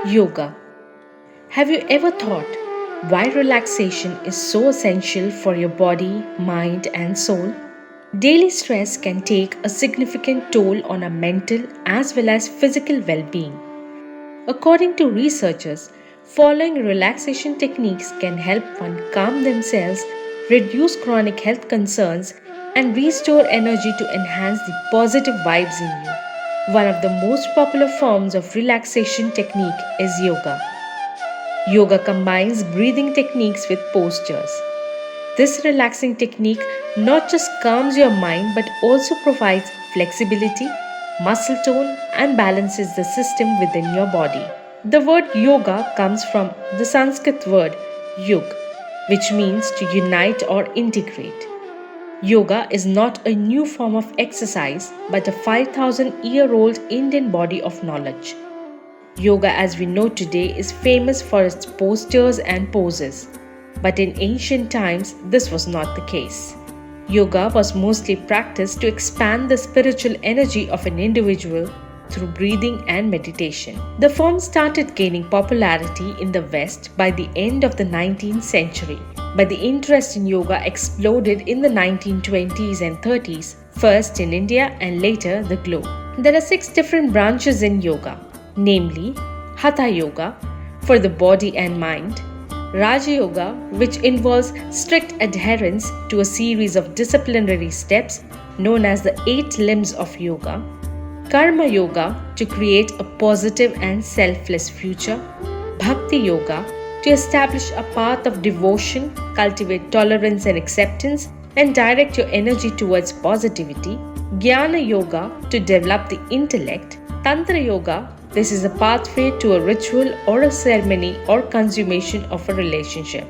Yoga. Have you ever thought why relaxation is so essential for your body, mind, and soul? Daily stress can take a significant toll on our mental as well as physical well being. According to researchers, following relaxation techniques can help one calm themselves, reduce chronic health concerns, and restore energy to enhance the positive vibes in you. One of the most popular forms of relaxation technique is yoga. Yoga combines breathing techniques with postures. This relaxing technique not just calms your mind but also provides flexibility, muscle tone, and balances the system within your body. The word yoga comes from the Sanskrit word yug, which means to unite or integrate. Yoga is not a new form of exercise but a 5,000-year-old Indian body of knowledge. Yoga as we know today is famous for its postures and poses, but in ancient times this was not the case. Yoga was mostly practiced to expand the spiritual energy of an individual through breathing and meditation. The form started gaining popularity in the West by the end of the 19th century, but the interest in yoga exploded in the 1920s and 30s, first in India and later the globe. There are 6 different branches in yoga, namely Hatha Yoga for the body and mind, Raja Yoga, which involves strict adherence to a series of disciplinary steps known as the 8 limbs of yoga, Karma Yoga to create a positive and selfless future, Bhakti Yoga to establish a path of devotion, cultivate tolerance and acceptance, and direct your energy towards positivity, Jnana Yoga to develop the intellect, Tantra Yoga, this is a pathway to a ritual or a ceremony or consummation of a relationship.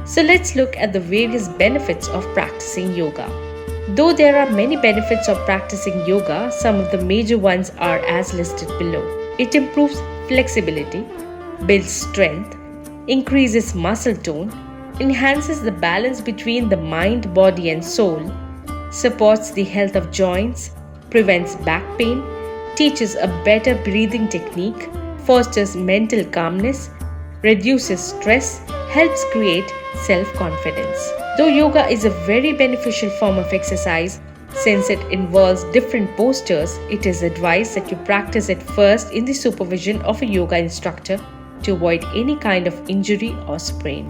So let's look at the various benefits of practicing yoga. Though there are many benefits of practicing yoga, some of the major ones are as listed below. It improves flexibility, builds strength, increases muscle tone, enhances the balance between the mind, body and soul, supports the health of joints, prevents back pain, teaches a better breathing technique, fosters mental calmness, reduces stress, helps create self-confidence. Though yoga is a very beneficial form of exercise, since it involves different postures, it is advised that you practice it first in the supervision of a yoga instructor to avoid any kind of injury or sprain.